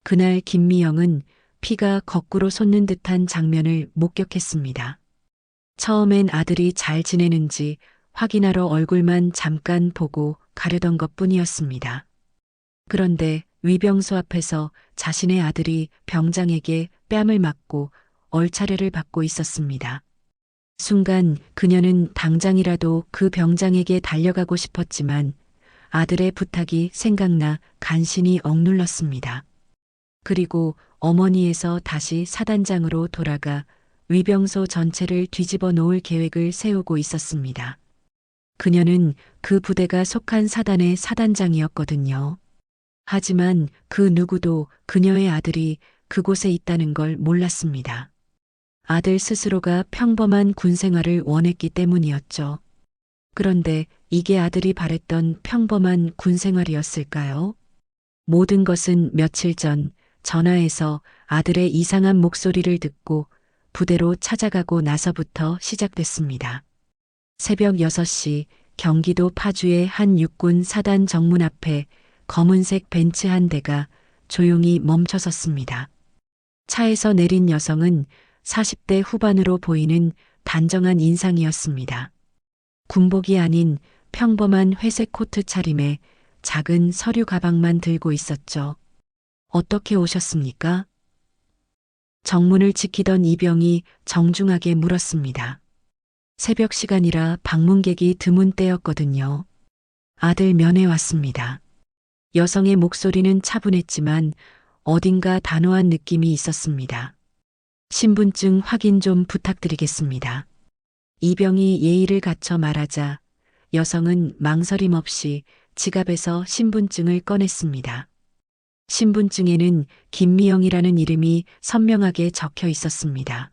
그날 김미영은 피가 거꾸로 솟는 듯한 장면을 목격했습니다. 처음엔 아들이 잘 지내는지 확인하러 얼굴만 잠깐 보고 가려던 것뿐이었습니다. 그런데 위병소 앞에서 자신의 아들이 병장에게 뺨을 맞고 얼차례를 받고 있었습니다. 순간 그녀는 당장이라도 그 병장에게 달려가고 싶었지만 아들의 부탁이 생각나 간신히 억눌렀습니다. 그리고 어머니에서 다시 사단장으로 돌아가 위병소 전체를 뒤집어 놓을 계획을 세우고 있었습니다. 그녀는 그 부대가 속한 사단의 사단장이었거든요. 하지만 그 누구도 그녀의 아들이 그곳에 있다는 걸 몰랐습니다. 아들 스스로가 평범한 군 생활을 원했기 때문이었죠. 그런데 이게 아들이 바랬던 평범한 군 생활이었을까요? 모든 것은 며칠 전 전화에서 아들의 이상한 목소리를 듣고 부대로 찾아가고 나서부터 시작됐습니다. 새벽 6시 경기도 파주의 한 육군 사단 정문 앞에 검은색 벤츠 한 대가 조용히 멈춰섰습니다. 차에서 내린 여성은 40대 후반으로 보이는 단정한 인상이었습니다. 군복이 아닌 평범한 회색 코트 차림에 작은 서류 가방만 들고 있었죠. 어떻게 오셨습니까? 정문을 지키던 이병이 정중하게 물었습니다. 새벽 시간이라 방문객이 드문 때였거든요. 아들 면회 왔습니다. 여성의 목소리는 차분했지만 어딘가 단호한 느낌이 있었습니다. 신분증 확인 좀 부탁드리겠습니다. 이병이 예의를 갖춰 말하자 여성은 망설임 없이 지갑에서 신분증을 꺼냈습니다. 신분증에는 김미영이라는 이름이 선명하게 적혀 있었습니다.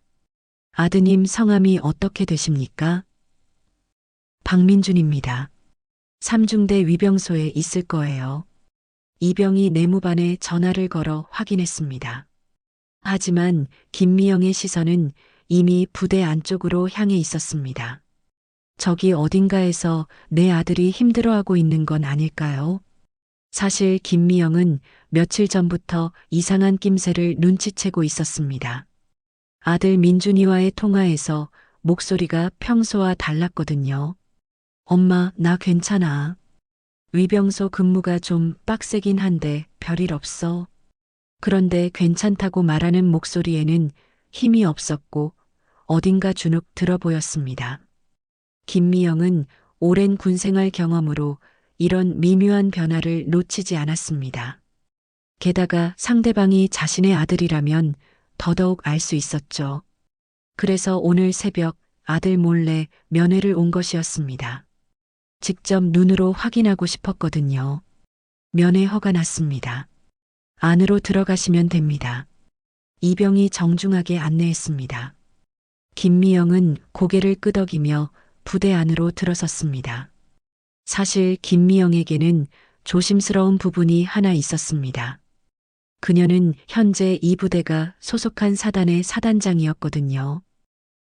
아드님 성함이 어떻게 되십니까? 박민준입니다. 삼중대 위병소에 있을 거예요. 이병이 내무반에 전화를 걸어 확인했습니다. 하지만 김미영의 시선은 이미 부대 안쪽으로 향해 있었습니다. 저기 어딘가에서 내 아들이 힘들어하고 있는 건 아닐까요? 사실 김미영은 며칠 전부터 이상한 낌새를 눈치채고 있었습니다. 아들 민준이와의 통화에서 목소리가 평소와 달랐거든요. 엄마, 나 괜찮아. 위병소 근무가 좀 빡세긴 한데 별일 없어. 그런데 괜찮다고 말하는 목소리에는 힘이 없었고 어딘가 주눅 들어 보였습니다. 김미영은 오랜 군생활 경험으로 이런 미묘한 변화를 놓치지 않았습니다. 게다가 상대방이 자신의 아들이라면 더더욱 알 수 있었죠. 그래서 오늘 새벽 아들 몰래 면회를 온 것이었습니다. 직접 눈으로 확인하고 싶었거든요. 면회 허가 났습니다. 안으로 들어가시면 됩니다. 이병이 정중하게 안내했습니다. 김미영은 고개를 끄덕이며 부대 안으로 들어섰습니다. 사실 김미영에게는 조심스러운 부분이 하나 있었습니다. 그녀는 현재 이 부대가 소속한 사단의 사단장이었거든요.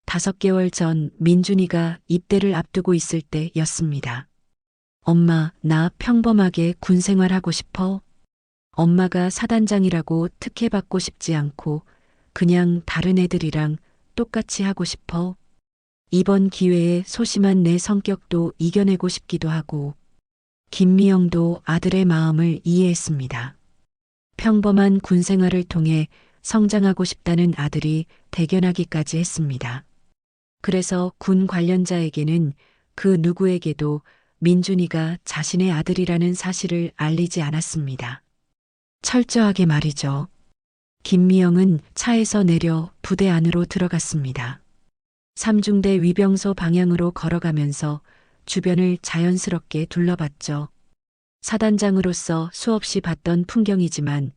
5개월 전 민준이가 입대를 앞두고 있을 때였습니다. 엄마, 나 평범하게 군 생활하고 싶어. 엄마가 사단장이라고 특혜받고 싶지 않고 그냥 다른 애들이랑 똑같이 하고 싶어. 이번 기회에 소심한 내 성격도 이겨내고 싶기도 하고. 김미영도 아들의 마음을 이해했습니다. 평범한 군 생활을 통해 성장하고 싶다는 아들이 대견하기까지 했습니다. 그래서 군 관련자에게는 그 누구에게도 민준이가 자신의 아들이라는 사실을 알리지 않았습니다. 철저하게 말이죠. 김미영은 차에서 내려 부대 안으로 들어갔습니다. 삼중대 위병소 방향으로 걸어가면서 주변을 자연스럽게 둘러봤죠. 사단장으로서 수없이 봤던 풍경이지만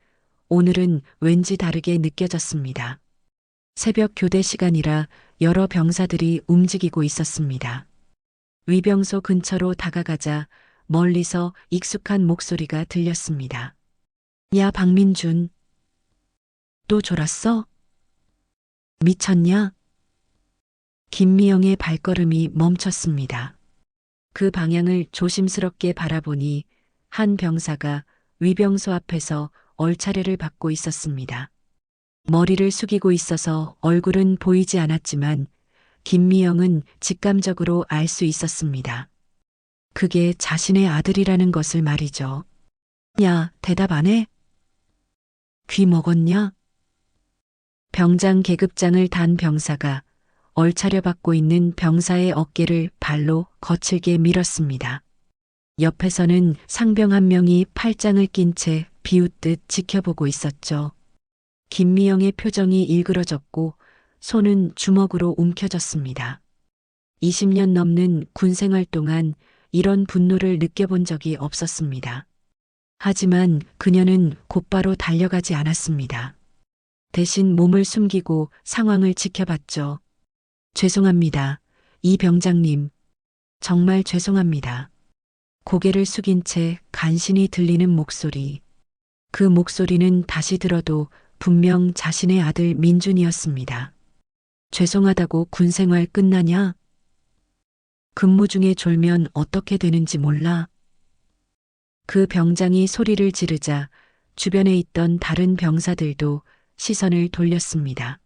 오늘은 왠지 다르게 느껴졌습니다. 새벽 교대 시간이라 여러 병사들이 움직이고 있었습니다. 위병소 근처로 다가가자 멀리서 익숙한 목소리가 들렸습니다. 야, 박민준. 또 졸았어? 미쳤냐? 김미영의 발걸음이 멈췄습니다. 그 방향을 조심스럽게 바라보니 한 병사가 위병소 앞에서 얼차례를 받고 있었습니다. 머리를 숙이고 있어서 얼굴은 보이지 않았지만 김미영은 직감적으로 알 수 있었습니다. 그게 자신의 아들이라는 것을 말이죠. 야, 대답 안 해? 귀 먹었냐? 병장 계급장을 단 병사가 얼차려 받고 있는 병사의 어깨를 발로 거칠게 밀었습니다. 옆에서는 상병 한 명이 팔짱을 낀 채 비웃듯 지켜보고 있었죠. 김미영의 표정이 일그러졌고 손은 주먹으로 움켜졌습니다. 20년 넘는 군 생활 동안 이런 분노를 느껴본 적이 없었습니다. 하지만 그녀는 곧바로 달려가지 않았습니다. 대신 몸을 숨기고 상황을 지켜봤죠. 죄송합니다. 이 병장님. 정말 죄송합니다. 고개를 숙인 채 간신히 들리는 목소리. 그 목소리는 다시 들어도 분명 자신의 아들 민준이었습니다. 죄송하다고 군 생활 끝나냐? 근무 중에 졸면 어떻게 되는지 몰라? 그 병장이 소리를 지르자 주변에 있던 다른 병사들도 시선을 돌렸습니다.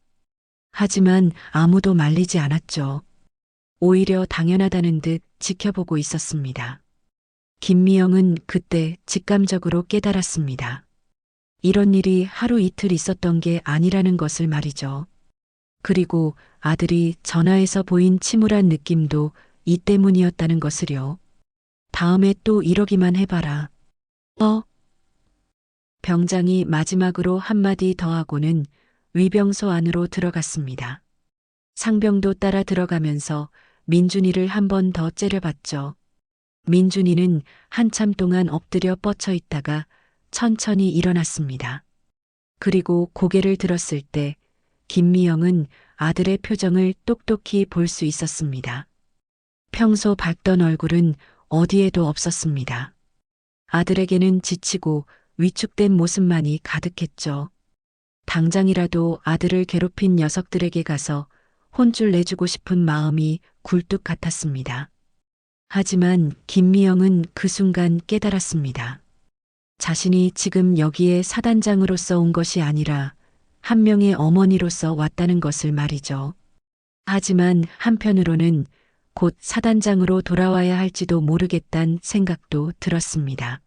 하지만 아무도 말리지 않았죠. 오히려 당연하다는 듯 지켜보고 있었습니다. 김미영은 그때 직감적으로 깨달았습니다. 이런 일이 하루 이틀 있었던 게 아니라는 것을 말이죠. 그리고 아들이 전화에서 보인 침울한 느낌도 이 때문이었다는 것을요. 다음에 또 이러기만 해봐라. 병장이 마지막으로 한마디 더하고는 위병소 안으로 들어갔습니다. 상병도 따라 들어가면서 민준이를 한 번 더 째려봤죠. 민준이는 한참 동안 엎드려 뻗쳐 있다가 천천히 일어났습니다. 그리고 고개를 들었을 때 김미영은 아들의 표정을 똑똑히 볼 수 있었습니다. 평소 밝던 얼굴은 어디에도 없었습니다. 아들에게는 지치고 위축된 모습만이 가득했죠. 당장이라도 아들을 괴롭힌 녀석들에게 가서 혼쭐 내주고 싶은 마음이 굴뚝 같았습니다. 하지만 김미영은 그 순간 깨달았습니다. 자신이 지금 여기에 사단장으로서 온 것이 아니라 한 명의 어머니로서 왔다는 것을 말이죠. 하지만 한편으로는 곧 사단장으로 돌아와야 할지도 모르겠다는 생각도 들었습니다.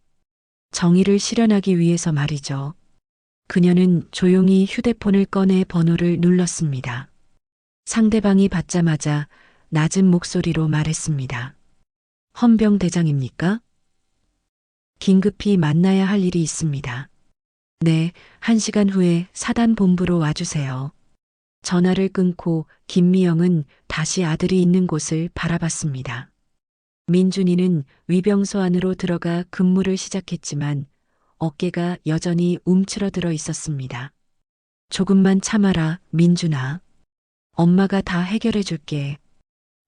정의를 실현하기 위해서 말이죠. 그녀는 조용히 휴대폰을 꺼내 번호를 눌렀습니다. 상대방이 받자마자 낮은 목소리로 말했습니다. 헌병 대장입니까? 긴급히 만나야 할 일이 있습니다. 네, 1시간 후에 사단 본부로 와주세요. 전화를 끊고 김미영은 다시 아들이 있는 곳을 바라봤습니다. 민준이는 위병소 안으로 들어가 근무를 시작했지만 어깨가 여전히 움츠러들어 있었습니다. 조금만 참아라, 민준아. 엄마가 다 해결해 줄게.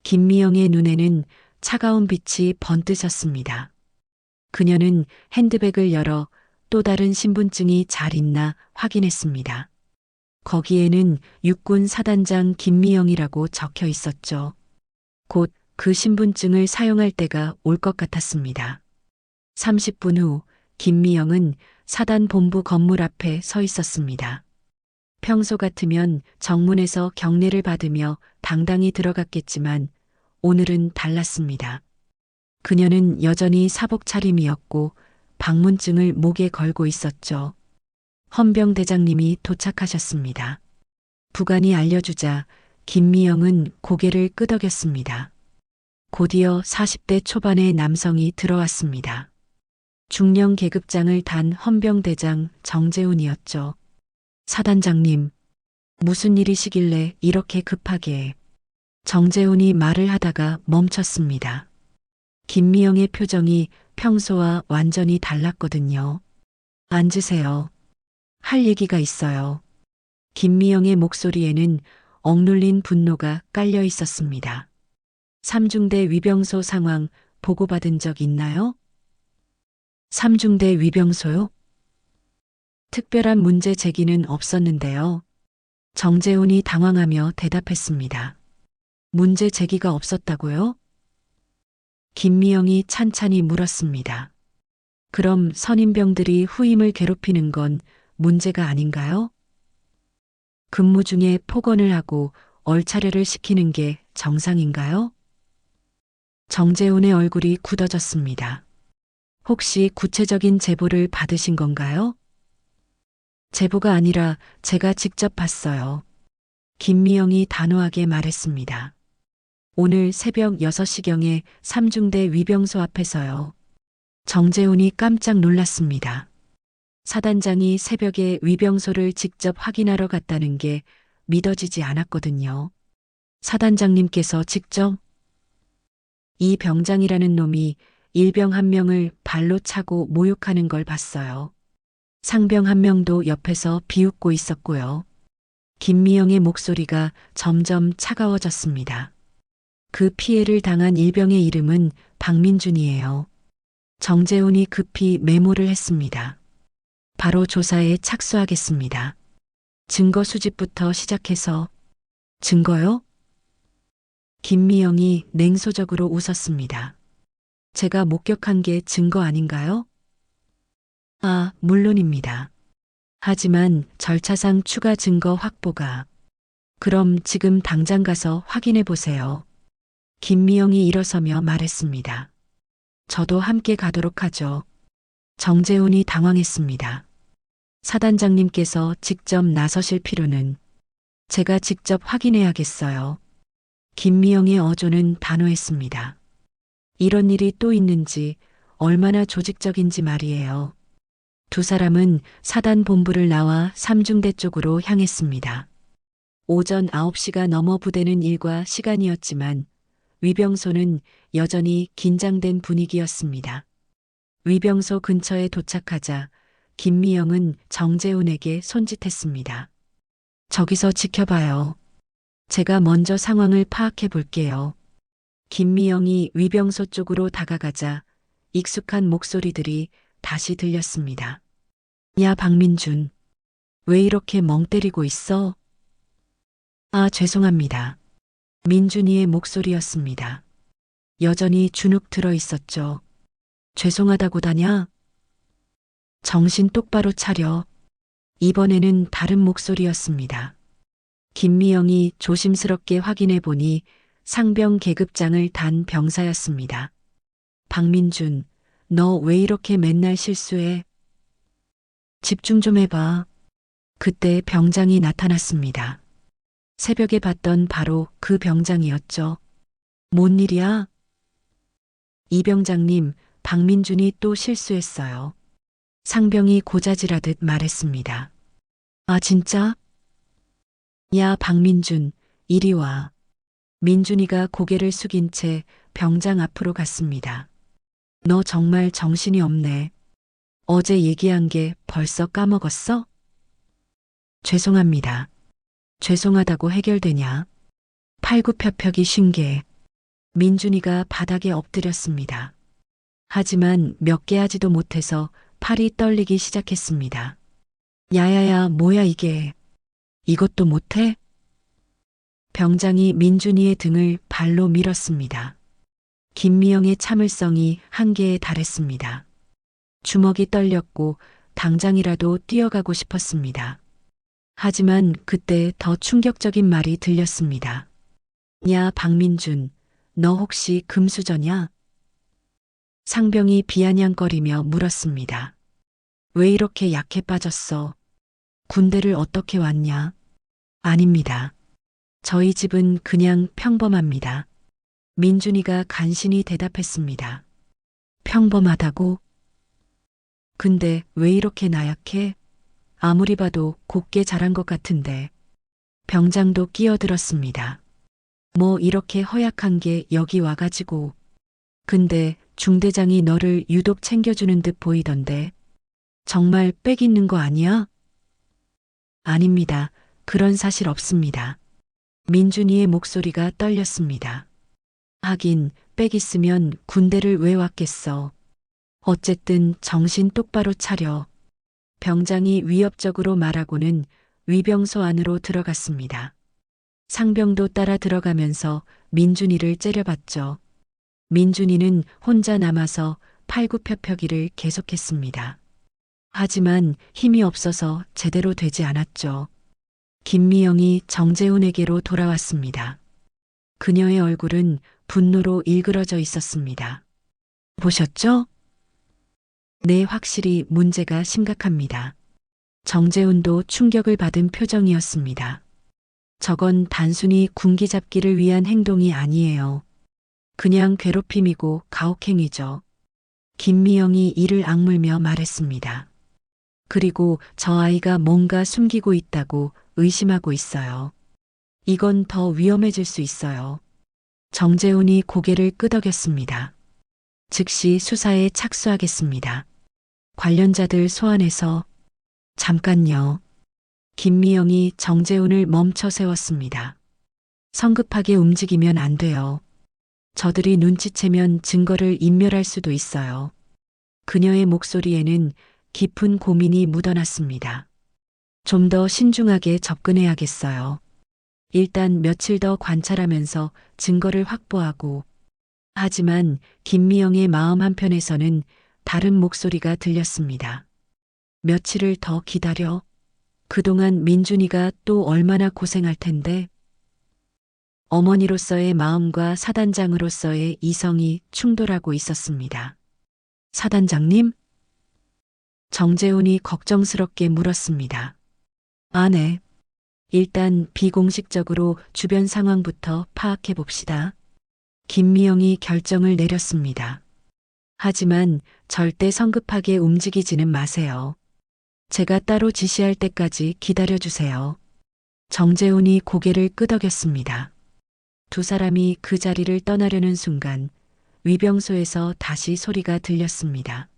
김미영의 눈에는 차가운 빛이 번뜨셨습니다. 그녀는 핸드백을 열어 또 다른 신분증이 잘 있나 확인했습니다. 거기에는 육군 사단장 김미영이라고 적혀 있었죠. 곧 그 신분증을 사용할 때가 올 것 같았습니다. 30분 후 김미영은 사단 본부 건물 앞에 서 있었습니다. 평소 같으면 정문에서 경례를 받으며 당당히 들어갔겠지만 오늘은 달랐습니다. 그녀는 여전히 사복 차림이었고 방문증을 목에 걸고 있었죠. 헌병 대장님이 도착하셨습니다. 부관이 알려주자 김미영은 고개를 끄덕였습니다. 곧이어 40대 초반의 남성이 들어왔습니다. 중령 계급장을 단 헌병대장 정재훈이었죠. 사단장님, 무슨 일이시길래 이렇게 급하게. 정재훈이 말을 하다가 멈췄습니다. 김미영의 표정이 평소와 완전히 달랐거든요. 앉으세요. 할 얘기가 있어요. 김미영의 목소리에는 억눌린 분노가 깔려 있었습니다. 삼중대 위병소 상황 보고받은 적 있나요? 삼중대 위병소요? 특별한 문제 제기는 없었는데요. 정재훈이 당황하며 대답했습니다. 문제 제기가 없었다고요? 김미영이 찬찬히 물었습니다. 그럼 선임병들이 후임을 괴롭히는 건 문제가 아닌가요? 근무 중에 폭언을 하고 얼차려를 시키는 게 정상인가요? 정재훈의 얼굴이 굳어졌습니다. 혹시 구체적인 제보를 받으신 건가요? 제보가 아니라 제가 직접 봤어요. 김미영이 단호하게 말했습니다. 오늘 새벽 6시경에 삼중대 위병소 앞에서요. 정재훈이 깜짝 놀랐습니다. 사단장이 새벽에 위병소를 직접 확인하러 갔다는 게 믿어지지 않았거든요. 사단장님께서 직접 이 병장이라는 놈이 일병 한 명을 발로 차고 모욕하는 걸 봤어요. 상병 한 명도 옆에서 비웃고 있었고요. 김미영의 목소리가 점점 차가워졌습니다. 그 피해를 당한 일병의 이름은 박민준이에요. 정재훈이 급히 메모를 했습니다. 바로 조사에 착수하겠습니다. 증거 수집부터 시작해서 증거요? 김미영이 냉소적으로 웃었습니다. 제가 목격한 게 증거 아닌가요? 아, 물론입니다. 하지만 절차상 추가 증거 확보가. 그럼 지금 당장 가서 확인해 보세요. 김미영이 일어서며 말했습니다. 저도 함께 가도록 하죠. 정재훈이 당황했습니다. 사단장님께서 직접 나서실 필요는 제가 직접 확인해야겠어요. 김미영의 어조는 단호했습니다. 이런 일이 또 있는지 얼마나 조직적인지 말이에요. 두 사람은 사단 본부를 나와 삼중대 쪽으로 향했습니다. 오전 9시가 넘어 부대는 일과 시간이었지만 위병소는 여전히 긴장된 분위기였습니다. 위병소 근처에 도착하자 김미영은 정재훈에게 손짓했습니다. 저기서 지켜봐요. 제가 먼저 상황을 파악해 볼게요. 김미영이 위병소 쪽으로 다가가자 익숙한 목소리들이 다시 들렸습니다. 야, 박민준. 왜 이렇게 멍 때리고 있어? 아, 죄송합니다. 민준이의 목소리였습니다. 여전히 주눅 들어 있었죠. 죄송하다고다냐? 정신 똑바로 차려. 이번에는 다른 목소리였습니다. 김미영이 조심스럽게 확인해 보니 상병 계급장을 단 병사였습니다. 박민준, 너 왜 이렇게 맨날 실수해? 집중 좀 해봐. 그때 병장이 나타났습니다. 새벽에 봤던 바로 그 병장이었죠. 뭔 일이야? 이 병장님, 박민준이 또 실수했어요. 상병이 고자질하듯 말했습니다. 아, 진짜? 야, 박민준, 이리 와. 민준이가 고개를 숙인 채 병장 앞으로 갔습니다. 너 정말 정신이 없네. 어제 얘기한 게 벌써 까먹었어? 죄송합니다. 죄송하다고 해결되냐? 팔굽혀펴기 쉰 개. 민준이가 바닥에 엎드렸습니다. 하지만 몇 개 하지도 못해서 팔이 떨리기 시작했습니다. 야야야, 뭐야 이게. 이것도 못해? 병장이 민준이의 등을 발로 밀었습니다. 김미영의 참을성이 한계에 달했습니다. 주먹이 떨렸고 당장이라도 뛰어가고 싶었습니다. 하지만 그때 더 충격적인 말이 들렸습니다. 야, 박민준, 너 혹시 금수저냐? 상병이 비아냥거리며 물었습니다. 왜 이렇게 약해 빠졌어? 군대를 어떻게 왔냐? 아닙니다. 저희 집은 그냥 평범합니다. 민준이가 간신히 대답했습니다. 평범하다고? 근데 왜 이렇게 나약해? 아무리 봐도 곱게 자란 것 같은데. 병장도 끼어들었습니다. 뭐 이렇게 허약한 게 여기 와가지고. 근데 중대장이 너를 유독 챙겨주는 듯 보이던데. 정말 빽 있는 거 아니야? 아닙니다. 그런 사실 없습니다. 민준이의 목소리가 떨렸습니다. 하긴 빽 있으면 군대를 왜 왔겠어. 어쨌든 정신 똑바로 차려. 병장이 위협적으로 말하고는 위병소 안으로 들어갔습니다. 상병도 따라 들어가면서 민준이를 째려봤죠. 민준이는 혼자 남아서 팔굽혀펴기를 계속했습니다. 하지만 힘이 없어서 제대로 되지 않았죠. 김미영이 정재훈에게로 돌아왔습니다. 그녀의 얼굴은 분노로 일그러져 있었습니다. 보셨죠? 네, 확실히 문제가 심각합니다. 정재훈도 충격을 받은 표정이었습니다. 저건 단순히 군기 잡기를 위한 행동이 아니에요. 그냥 괴롭힘이고 가혹행위죠. 김미영이 이를 악물며 말했습니다. 그리고 저 아이가 뭔가 숨기고 있다고 의심하고 있어요. 이건 더 위험해질 수 있어요. 정재훈이 고개를 끄덕였습니다. 즉시 수사에 착수하겠습니다. 관련자들 소환해서. 잠깐요. 김미영이 정재훈을 멈춰 세웠습니다. 성급하게 움직이면 안 돼요. 저들이 눈치채면 증거를 인멸할 수도 있어요. 그녀의 목소리에는 깊은 고민이 묻어났습니다. 좀 더 신중하게 접근해야겠어요. 일단 며칠 더 관찰하면서 증거를 확보하고. 하지만 김미영의 마음 한편에서는 다른 목소리가 들렸습니다. 며칠을 더 기다려. 그동안 민준이가 또 얼마나 고생할 텐데. 어머니로서의 마음과 사단장으로서의 이성이 충돌하고 있었습니다. 사단장님? 정재훈이 걱정스럽게 물었습니다. 네. 일단 비공식적으로 주변 상황부터 파악해 봅시다. 김미영이 결정을 내렸습니다. 하지만 절대 성급하게 움직이지는 마세요. 제가 따로 지시할 때까지 기다려주세요. 정재훈이 고개를 끄덕였습니다. 두 사람이 그 자리를 떠나려는 순간 위병소에서 다시 소리가 들렸습니다.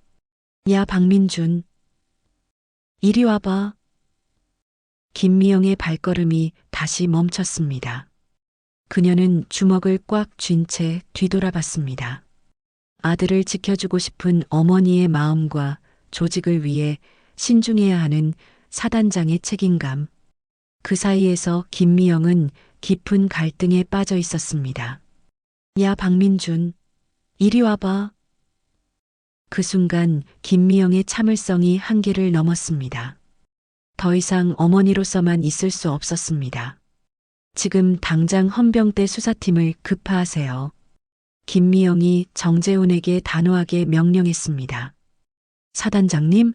야, 박민준. 이리 와봐. 김미영의 발걸음이 다시 멈췄습니다. 그녀는 주먹을 꽉 쥔 채 뒤돌아봤습니다. 아들을 지켜주고 싶은 어머니의 마음과 조직을 위해 신중해야 하는 사단장의 책임감. 그 사이에서 김미영은 깊은 갈등에 빠져 있었습니다. 야, 박민준. 이리 와봐. 그 순간 김미영의 참을성이 한계를 넘었습니다. 더 이상 어머니로서만 있을 수 없었습니다. 지금 당장 헌병대 수사팀을 급파하세요. 김미영이 정재훈에게 단호하게 명령했습니다. 사단장님?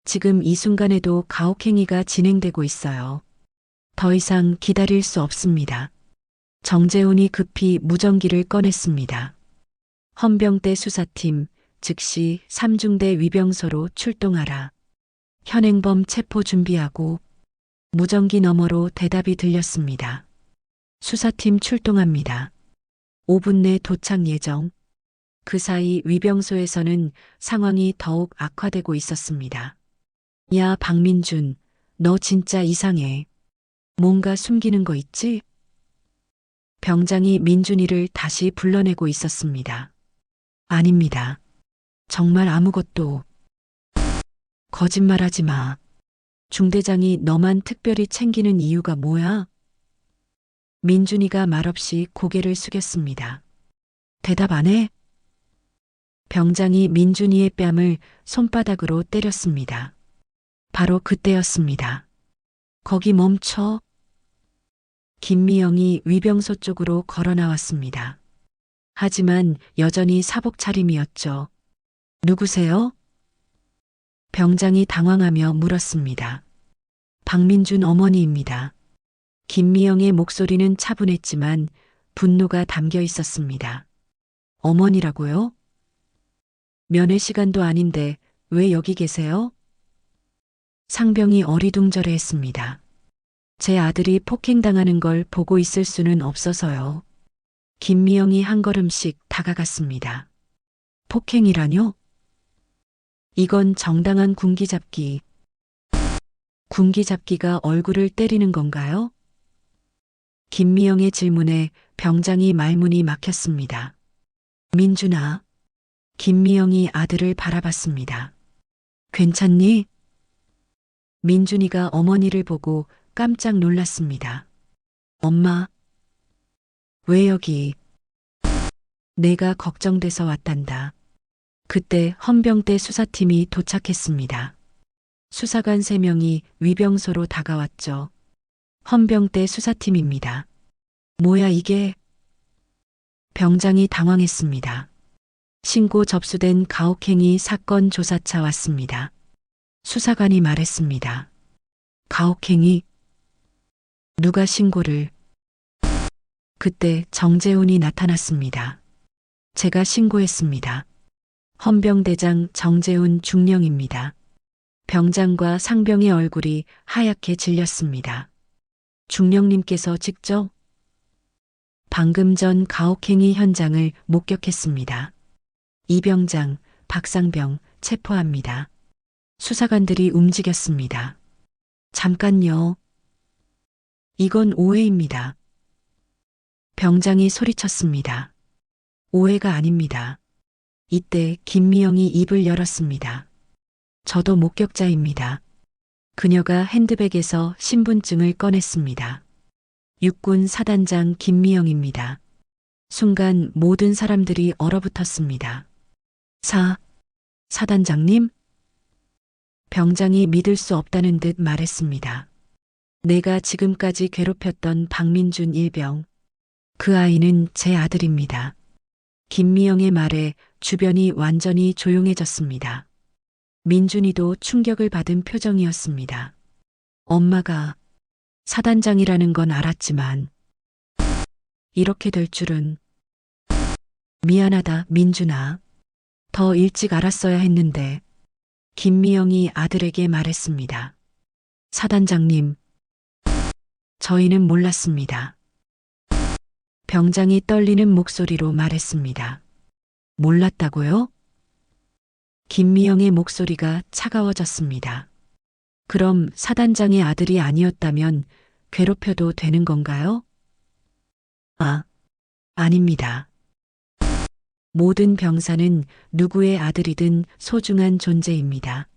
지금 이 순간에도 가혹행위가 진행되고 있어요. 더 이상 기다릴 수 없습니다. 정재훈이 급히 무전기를 꺼냈습니다. 헌병대 수사팀, 즉시 3중대 위병소로 출동하라. 현행범 체포 준비하고. 무전기 너머로 대답이 들렸습니다. 수사팀 출동합니다. 5분 내 도착 예정. 그 사이 위병소에서는 상황이 더욱 악화되고 있었습니다. 야, 박민준, 너 진짜 이상해. 뭔가 숨기는 거 있지? 병장이 민준이를 다시 불러내고 있었습니다. 아닙니다. 정말 아무것도. 거짓말하지 마. 중대장이 너만 특별히 챙기는 이유가 뭐야? 민준이가 말없이 고개를 숙였습니다. 대답 안 해? 병장이 민준이의 뺨을 손바닥으로 때렸습니다. 바로 그때였습니다. 거기 멈춰. 김미영이 위병소 쪽으로 걸어 나왔습니다. 하지만 여전히 사복 차림이었죠. 누구세요? 병장이 당황하며 물었습니다. 박민준 어머니입니다. 김미영의 목소리는 차분했지만 분노가 담겨 있었습니다. 어머니라고요? 면회 시간도 아닌데 왜 여기 계세요? 상병이 어리둥절해했습니다. 제 아들이 폭행당하는 걸 보고 있을 수는 없어서요. 김미영이 한 걸음씩 다가갔습니다. 폭행이라뇨? 이건 정당한 군기잡기. 군기잡기가 얼굴을 때리는 건가요? 김미영의 질문에 병장이 말문이 막혔습니다. 민준아. 김미영이 아들을 바라봤습니다. 괜찮니? 민준이가 어머니를 보고 깜짝 놀랐습니다. 엄마. 왜 여기? 내가 걱정돼서 왔단다. 그때 헌병대 수사팀이 도착했습니다. 수사관 3명이 위병소로 다가왔죠. 헌병대 수사팀입니다. 뭐야 이게? 병장이 당황했습니다. 신고 접수된 가혹행위 사건 조사차 왔습니다. 수사관이 말했습니다. 가혹행위? 누가 신고를? 그때 정재훈이 나타났습니다. 제가 신고했습니다. 헌병대장 정재훈 중령입니다. 병장과 상병의 얼굴이 하얗게 질렸습니다. 중령님께서 직접? 방금 전 가혹행위 현장을 목격했습니다. 이병장, 박상병 체포합니다. 수사관들이 움직였습니다. 잠깐요. 이건 오해입니다. 병장이 소리쳤습니다. 오해가 아닙니다. 이때 김미영이 입을 열었습니다. 저도 목격자입니다. 그녀가 핸드백에서 신분증을 꺼냈습니다. 육군 사단장 김미영입니다. 순간 모든 사람들이 얼어붙었습니다. 사단장님? 병장이 믿을 수 없다는 듯 말했습니다. 내가 지금까지 괴롭혔던 박민준 일병. 그 아이는 제 아들입니다. 김미영의 말에 주변이 완전히 조용해졌습니다. 민준이도 충격을 받은 표정이었습니다. 엄마가 사단장이라는 건 알았지만 이렇게 될 줄은. 미안하다, 민준아. 더 일찍 알았어야 했는데. 김미영이 아들에게 말했습니다. 사단장님, 저희는 몰랐습니다. 병장이 떨리는 목소리로 말했습니다. 몰랐다고요? 김미영의 목소리가 차가워졌습니다. 그럼 사단장의 아들이 아니었다면 괴롭혀도 되는 건가요? 아닙니다. 모든 병사는 누구의 아들이든 소중한 존재입니다.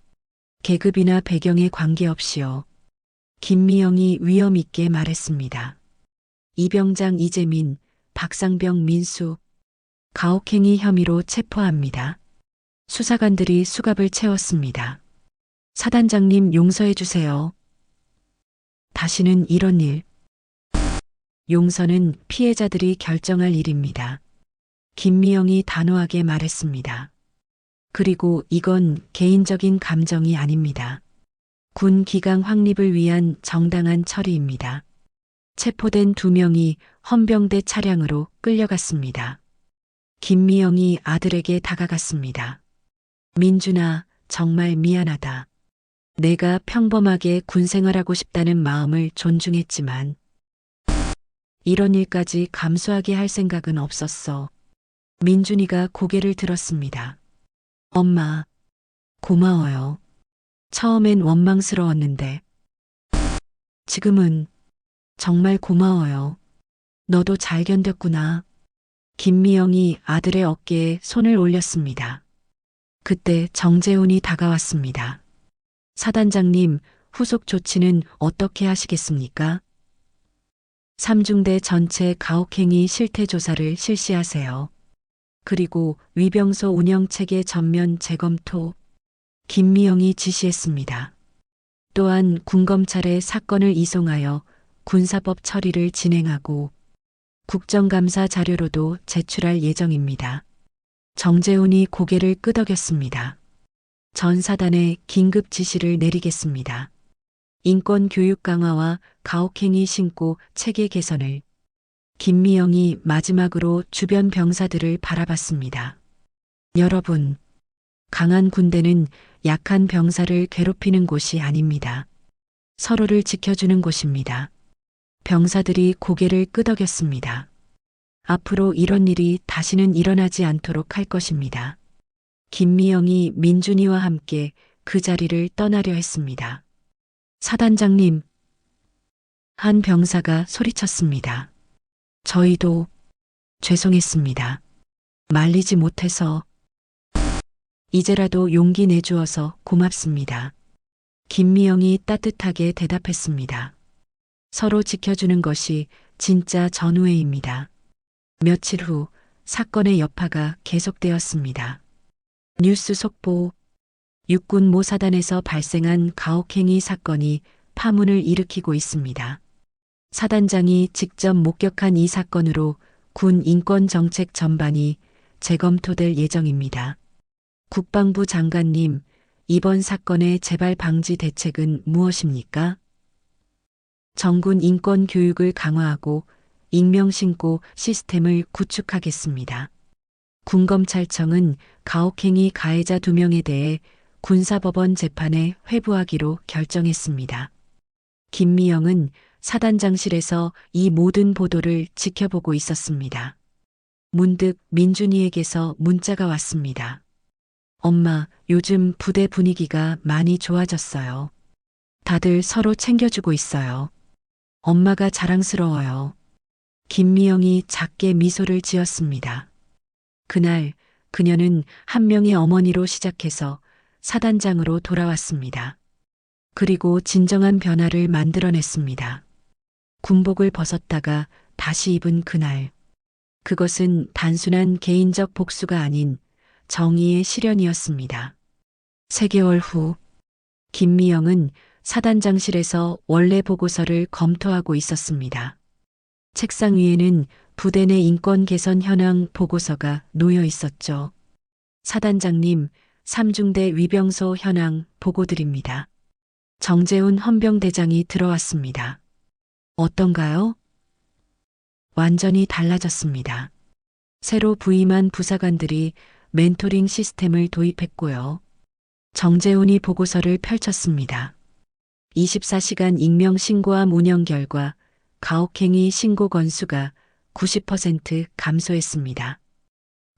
계급이나 배경에 관계없이요. 김미영이 위엄 있게 말했습니다. 이병장 이재민, 박상병 민수, 가혹행위 혐의로 체포합니다. 수사관들이 수갑을 채웠습니다. 사단장님 용서해 주세요. 다시는 이런 일. 용서는 피해자들이 결정할 일입니다. 김미영이 단호하게 말했습니다. 그리고 이건 개인적인 감정이 아닙니다. 군 기강 확립을 위한 정당한 처리입니다. 체포된 2명이 헌병대 차량으로 끌려갔습니다. 김미영이 아들에게 다가갔습니다. 민준아, 정말 미안하다. 내가 평범하게 군 생활하고 싶다는 마음을 존중했지만 이런 일까지 감수하게 할 생각은 없었어. 민준이가 고개를 들었습니다. 엄마, 고마워요. 처음엔 원망스러웠는데 지금은 정말 고마워요. 너도 잘 견뎠구나. 김미영이 아들의 어깨에 손을 올렸습니다. 그때 정재훈이 다가왔습니다. 사단장님, 후속 조치는 어떻게 하시겠습니까? 3중대 전체 가혹행위 실태 조사를 실시하세요. 그리고 위병소 운영 체계 전면 재검토. 김미영이 지시했습니다. 또한 군검찰에 사건을 이송하여 군사법 처리를 진행하고 국정감사 자료로도 제출할 예정입니다. 정재훈이 고개를 끄덕였습니다. 전 사단에 긴급 지시를 내리겠습니다. 인권 교육 강화와 가혹행위 신고 체계 개선을. 김미영이 마지막으로 주변 병사들을 바라봤습니다. 여러분, 강한 군대는 약한 병사를 괴롭히는 곳이 아닙니다. 서로를 지켜주는 곳입니다. 병사들이 고개를 끄덕였습니다. 앞으로 이런 일이 다시는 일어나지 않도록 할 것입니다. 김미영이 민준이와 함께 그 자리를 떠나려 했습니다. 사단장님, 한 병사가 소리쳤습니다. 저희도 죄송했습니다. 말리지 못해서. 이제라도 용기 내주어서 고맙습니다. 김미영이 따뜻하게 대답했습니다. 서로 지켜주는 것이 진짜 전우회입니다. 며칠 후 사건의 여파가 계속되었습니다. 뉴스 속보. 육군 모사단에서 발생한 가혹행위 사건이 파문을 일으키고 있습니다. 사단장이 직접 목격한 이 사건으로 군 인권 정책 전반이 재검토될 예정입니다. 국방부 장관님, 이번 사건의 재발 방지 대책은 무엇입니까? 정군 인권 교육을 강화하고 익명신고 시스템을 구축하겠습니다. 군검찰청은 가혹행위 가해자 2명에 대해 군사법원 재판에 회부하기로 결정했습니다. 김미영은 사단장실에서 이 모든 보도를 지켜보고 있었습니다. 문득 민준이에게서 문자가 왔습니다. 엄마, 요즘 부대 분위기가 많이 좋아졌어요. 다들 서로 챙겨주고 있어요. 엄마가 자랑스러워요. 김미영이 작게 미소를 지었습니다. 그날 그녀는 한 명의 어머니로 시작해서 사단장으로 돌아왔습니다. 그리고 진정한 변화를 만들어냈습니다. 군복을 벗었다가 다시 입은 그날. 그것은 단순한 개인적 복수가 아닌 정의의 실현이었습니다. 3개월 후, 김미영은 사단장실에서 원래 보고서를 검토하고 있었습니다. 책상 위에는 부대 내 인권 개선 현황 보고서가 놓여 있었죠. 사단장님, 3중대 위병소 현황 보고드립니다. 정재훈 헌병대장이 들어왔습니다. 어떤가요? 완전히 달라졌습니다. 새로 부임한 부사관들이 멘토링 시스템을 도입했고요. 정재훈이 보고서를 펼쳤습니다. 24시간 익명 신고함 운영 결과 가혹행위 신고 건수가 90% 감소했습니다.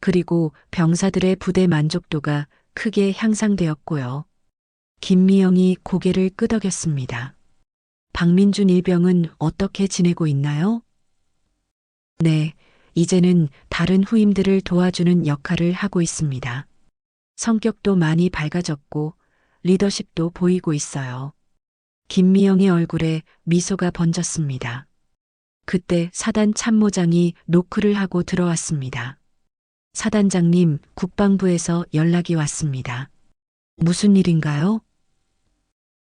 그리고 병사들의 부대 만족도가 크게 향상되었고요. 김미영이 고개를 끄덕였습니다. 박민준 일병은 어떻게 지내고 있나요? 네, 이제는 다른 후임들을 도와주는 역할을 하고 있습니다. 성격도 많이 밝아졌고 리더십도 보이고 있어요. 김미영의 얼굴에 미소가 번졌습니다. 그때 사단 참모장이 노크를 하고 들어왔습니다. 사단장님, 국방부에서 연락이 왔습니다. 무슨 일인가요?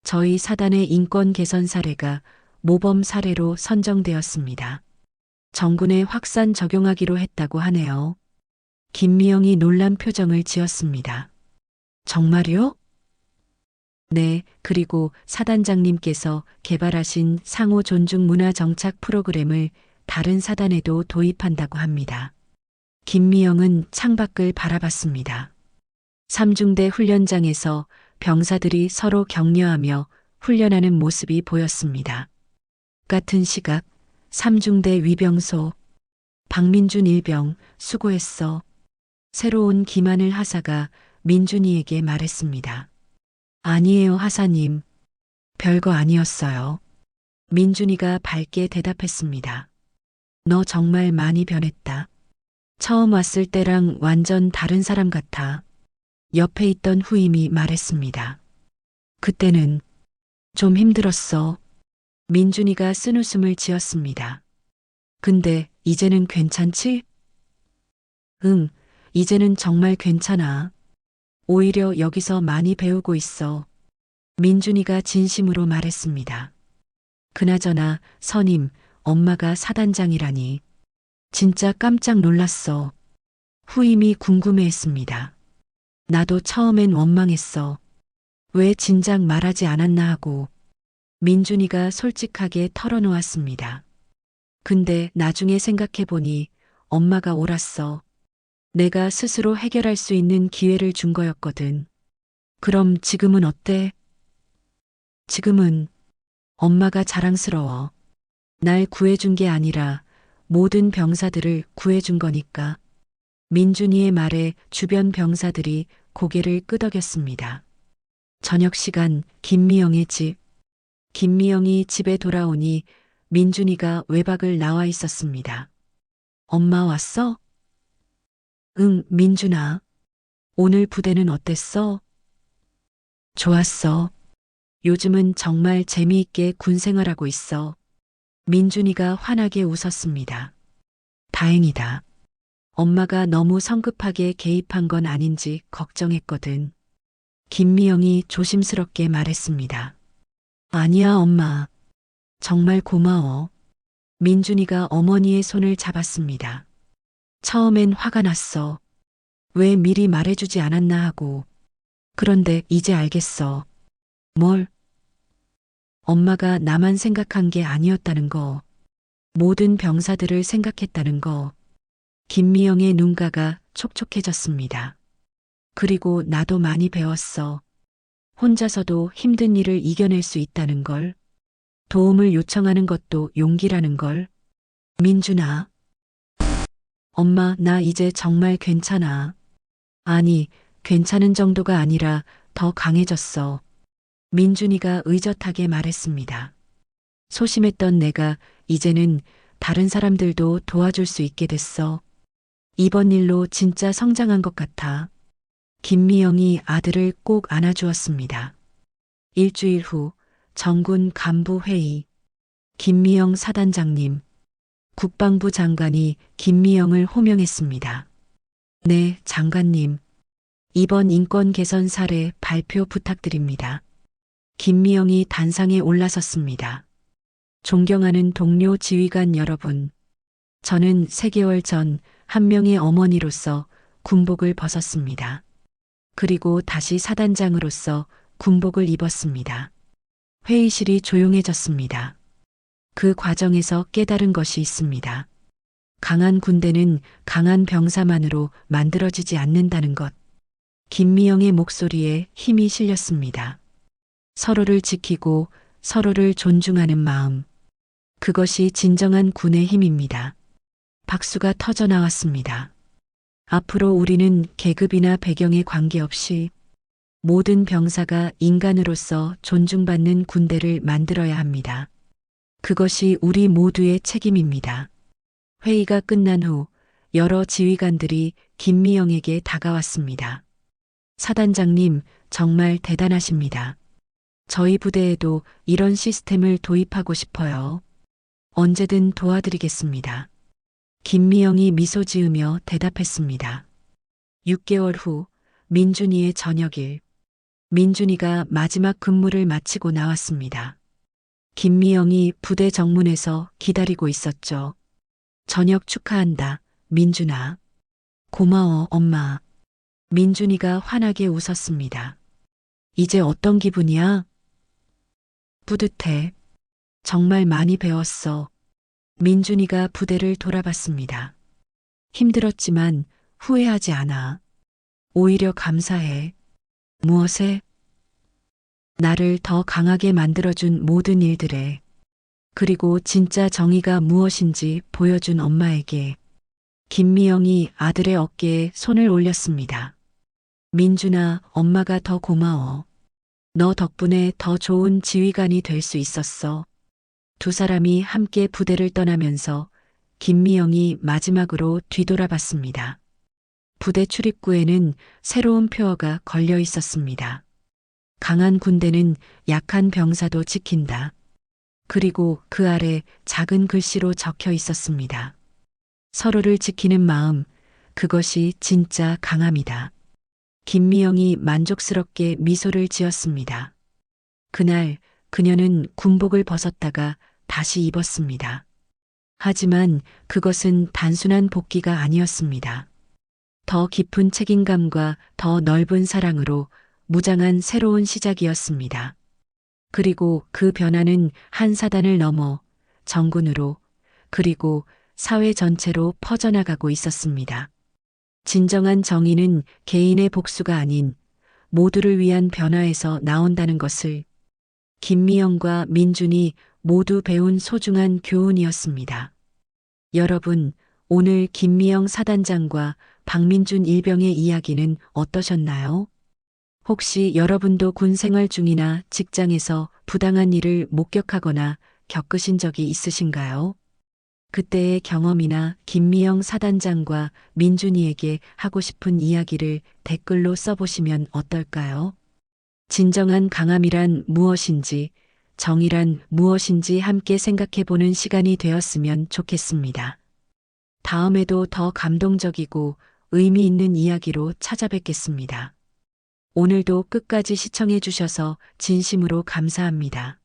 저희 사단의 인권 개선 사례가 모범 사례로 선정되었습니다. 정군에 확산 적용하기로 했다고 하네요. 김미영이 놀란 표정을 지었습니다. 정말요? 네, 그리고 사단장님께서 개발하신 상호 존중 문화 정착 프로그램을 다른 사단에도 도입한다고 합니다. 김미영은 창밖을 바라봤습니다. 3중대 훈련장에서 병사들이 서로 격려하며 훈련하는 모습이 보였습니다. 같은 시각 3중대 위병소. 박민준 일병, 수고했어. 새로운 기만을 하사가 민준이에게 말했습니다. 아니에요, 하사님. 별거 아니었어요. 민준이가 밝게 대답했습니다. 너 정말 많이 변했다. 처음 왔을 때랑 완전 다른 사람 같아. 옆에 있던 후임이 말했습니다. 그때는 좀 힘들었어. 민준이가 쓴웃음을 지었습니다. 근데 이제는 괜찮지? 응, 이제는 정말 괜찮아. 오히려 여기서 많이 배우고 있어. 민준이가 진심으로 말했습니다. 그나저나 선임, 엄마가 사단장이라니. 진짜 깜짝 놀랐어. 후임이 궁금해했습니다. 나도 처음엔 원망했어. 왜 진작 말하지 않았나 하고. 민준이가 솔직하게 털어놓았습니다. 근데 나중에 생각해보니 엄마가 옳았어. 내가 스스로 해결할 수 있는 기회를 준 거였거든. 그럼 지금은 어때? 지금은 엄마가 자랑스러워. 날 구해준 게 아니라 모든 병사들을 구해준 거니까. 민준이의 말에 주변 병사들이 고개를 끄덕였습니다. 저녁 시간 김미영의 집. 김미영이 집에 돌아오니 민준이가 외박을 나와 있었습니다. 엄마 왔어? 응, 민준아. 오늘 부대는 어땠어? 좋았어. 요즘은 정말 재미있게 군 생활하고 있어. 민준이가 환하게 웃었습니다. 다행이다. 엄마가 너무 성급하게 개입한 건 아닌지 걱정했거든. 김미영이 조심스럽게 말했습니다. 아니야, 엄마. 정말 고마워. 민준이가 어머니의 손을 잡았습니다. 처음엔 화가 났어. 왜 미리 말해주지 않았나 하고. 그런데 이제 알겠어. 뭘? 엄마가 나만 생각한 게 아니었다는 거. 모든 병사들을 생각했다는 거. 김미영의 눈가가 촉촉해졌습니다. 그리고 나도 많이 배웠어. 혼자서도 힘든 일을 이겨낼 수 있다는 걸. 도움을 요청하는 것도 용기라는 걸. 민준아. 엄마, 나 이제 정말 괜찮아. 아니, 괜찮은 정도가 아니라 더 강해졌어. 민준이가 의젓하게 말했습니다. 소심했던 내가 이제는 다른 사람들도 도와줄 수 있게 됐어. 이번 일로 진짜 성장한 것 같아. 김미영이 아들을 꼭 안아주었습니다. 일주일 후 정군 간부 회의. 김미영 사단장님, 국방부 장관이 김미영을 호명했습니다. 네, 장관님. 이번 인권 개선 사례 발표 부탁드립니다. 김미영이 단상에 올라섰습니다. 존경하는 동료 지휘관 여러분. 저는 3개월 전 한 명의 어머니로서 군복을 벗었습니다. 그리고 다시 사단장으로서 군복을 입었습니다. 회의실이 조용해졌습니다. 그 과정에서 깨달은 것이 있습니다. 강한 군대는 강한 병사만으로 만들어지지 않는다는 것. 김미영의 목소리에 힘이 실렸습니다. 서로를 지키고 서로를 존중하는 마음. 그것이 진정한 군의 힘입니다. 박수가 터져 나왔습니다. 앞으로 우리는 계급이나 배경에 관계없이 모든 병사가 인간으로서 존중받는 군대를 만들어야 합니다. 그것이 우리 모두의 책임입니다. 회의가 끝난 후 여러 지휘관들이 김미영에게 다가왔습니다. 사단장님, 정말 대단하십니다. 저희 부대에도 이런 시스템을 도입하고 싶어요. 언제든 도와드리겠습니다. 김미영이 미소 지으며 대답했습니다. 6개월 후 민준이의 저녁일. 민준이가 마지막 근무를 마치고 나왔습니다. 김미영이 부대 정문에서 기다리고 있었죠. 저녁 축하한다, 민준아. 고마워, 엄마. 민준이가 환하게 웃었습니다. 이제 어떤 기분이야? 뿌듯해. 정말 많이 배웠어. 민준이가 부대를 돌아봤습니다. 힘들었지만 후회하지 않아. 오히려 감사해. 무엇에? 나를 더 강하게 만들어준 모든 일들에. 그리고 진짜 정의가 무엇인지 보여준 엄마에게. 김미영이 아들의 어깨에 손을 올렸습니다. 민준아, 엄마가 더 고마워. 너 덕분에 더 좋은 지휘관이 될 수 있었어. 두 사람이 함께 부대를 떠나면서 김미영이 마지막으로 뒤돌아봤습니다. 부대 출입구에는 새로운 표어가 걸려 있었습니다. 강한 군대는 약한 병사도 지킨다. 그리고 그 아래 작은 글씨로 적혀 있었습니다. 서로를 지키는 마음, 그것이 진짜 강함이다. 김미영이 만족스럽게 미소를 지었습니다. 그날 그녀는 군복을 벗었다가 다시 입었습니다. 하지만 그것은 단순한 복귀가 아니었습니다. 더 깊은 책임감과 더 넓은 사랑으로 무장한 새로운 시작이었습니다. 그리고 그 변화는 한 사단을 넘어 정군으로 그리고 사회 전체로 퍼져나가고 있었습니다. 진정한 정의는 개인의 복수가 아닌 모두를 위한 변화에서 나온다는 것을 김미영과 민준이 모두 배운 소중한 교훈이었습니다. 여러분, 오늘 김미영 사단장과 박민준 일병의 이야기는 어떠셨나요? 혹시 여러분도 군 생활 중이나 직장에서 부당한 일을 목격하거나 겪으신 적이 있으신가요? 그때의 경험이나 김미영 사단장과 민준이에게 하고 싶은 이야기를 댓글로 써보시면 어떨까요? 진정한 강함이란 무엇인지, 정의란 무엇인지 함께 생각해보는 시간이 되었으면 좋겠습니다. 다음에도 더 감동적이고 의미 있는 이야기로 찾아뵙겠습니다. 오늘도 끝까지 시청해 주셔서 진심으로 감사합니다.